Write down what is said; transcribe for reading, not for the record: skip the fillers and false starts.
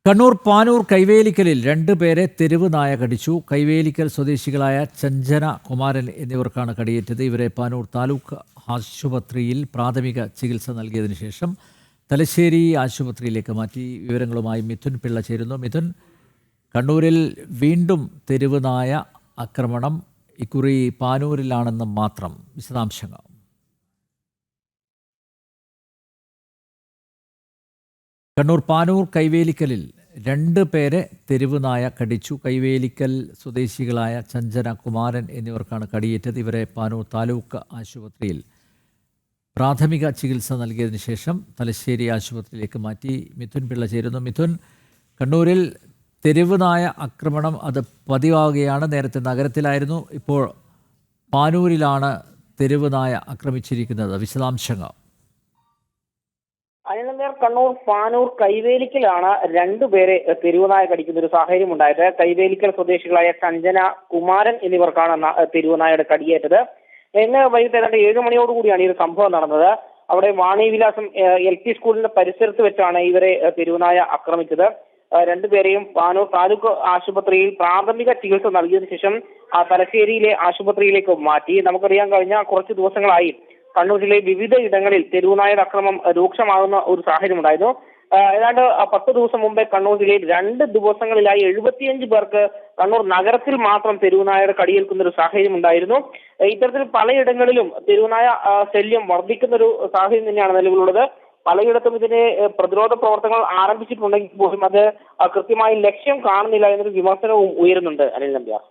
കണ്ണൂർ പാനൂർ കൈവേലിക്കലിൽ 2 പേരെ തെരുവ് നായ കടിച്ചു. കൈവേലിക്കൽ സ്വദേശികളായ ചഞ്ചന, കുമാരൻ എന്നിവർക്കാണ് കടിയേറ്റത്. ഇവരെ പാനൂർ താലൂക്ക് ആശുപത്രിയിൽ പ്രാഥമിക ചികിത്സ നൽകിയതിനു ശേഷം തലശ്ശേരി ആശുപത്രിയിലേക്ക് മാറ്റി. വിവരങ്ങളുമായി മിഥുൻ പിള്ള ചേരുന്നു. മിഥുൻ, കണ്ണൂരിൽ വീണ്ടും തെരുവ് നായ ആക്രമണം, ഇക്കുറി പാനൂരിലാണെന്ന് മാത്രം. വിശദാംശങ്ങൾ. കണ്ണൂർ പാനൂർ കൈവേലിക്കലിൽ 2 പേരെ തെരുവ് നായ കടിച്ചു. കൈവേലിക്കൽ സ്വദേശികളായ ചഞ്ചന, കുമാരൻ എന്നിവർക്കാണ് കടിയേറ്റത്. ഇവരെ പാനൂർ താലൂക്ക് ആശുപത്രിയിൽ പ്രാഥമിക ചികിത്സ നൽകിയതിനു ശേഷം തലശ്ശേരി ആശുപത്രിയിലേക്ക് മാറ്റി. മിഥുൻ പിള്ള ചേരുന്നു. മിഥുൻ, കണ്ണൂരിൽ തെരുവ് നായ ആക്രമണം അത് പതിവാകുകയാണ്. നേരത്തെ നഗരത്തിലായിരുന്നു, ഇപ്പോൾ പാനൂരിലാണ് തെരുവ് നായ ആക്രമിച്ചിരിക്കുന്നത്. വിശദാംശങ്ങൾ. അനിൽ, കണ്ണൂർ പാനൂർ കൈവേലിക്കലാണ് 2 പേരെ തെരുവുനായ കടിക്കുന്ന ഒരു സാഹചര്യം ഉണ്ടായത്. കൈവേലിക്കൽ സ്വദേശികളായ ചഞ്ചന, കുമാരൻ എന്നിവർക്കാണ് തെരുവുനായയുടെ കടിയേറ്റത്. ഇന്ന് വൈകിട്ട് ഏതാണ്ട് 7 മണിയോടുകൂടിയാണ് ഈ ഒരു സംഭവം നടന്നത്. അവിടെ വാണിവിലാസം LP സ്കൂളിന്റെ പരിസരത്ത് വെച്ചാണ് ഇവരെ തെരുവുനായ ആക്രമിച്ചത്. 2 പേരെയും പാനൂർ താലൂക്ക് ആശുപത്രിയിൽ പ്രാഥമിക ചികിത്സ നൽകിയതിനു ശേഷം തലശ്ശേരിയിലെ ആശുപത്രിയിലേക്ക് മാറ്റി. നമുക്കറിയാം, കഴിഞ്ഞ കുറച്ച് ദിവസങ്ങളായി കണ്ണൂർ ജില്ലയിൽ വിവിധ ഇടങ്ങളിൽ തെരുവുനായയുടെ അക്രമം രൂക്ഷമാകുന്ന ഒരു സാഹചര്യം ഉണ്ടായിരുന്നു. ഏതാണ്ട് 10 ദിവസം മുമ്പേ കണ്ണൂർ ജില്ലയിൽ 2 ദിവസങ്ങളിലായി 75 പേർക്ക് കണ്ണൂർ നഗരത്തിൽ മാത്രം തെരുവുനായയുടെ കടിയേൽക്കുന്ന ഒരു സാഹചര്യം ഉണ്ടായിരുന്നു. ഇത്തരത്തിൽ പലയിടങ്ങളിലും തെരുവുനായ ശല്യം വർദ്ധിക്കുന്ന ഒരു സാഹചര്യം തന്നെയാണ് നിലവിലുള്ളത്. പലയിടത്തും ഇതിനെ പ്രതിരോധ പ്രവർത്തനങ്ങൾ ആരംഭിച്ചിട്ടുണ്ടെങ്കിൽ പോലും അത് കൃത്യമായി ലക്ഷ്യം കാണുന്നില്ല എന്നൊരു വിമർശനവും ഉയരുന്നുണ്ട്. അനിൽ നമ്പ്യാർ.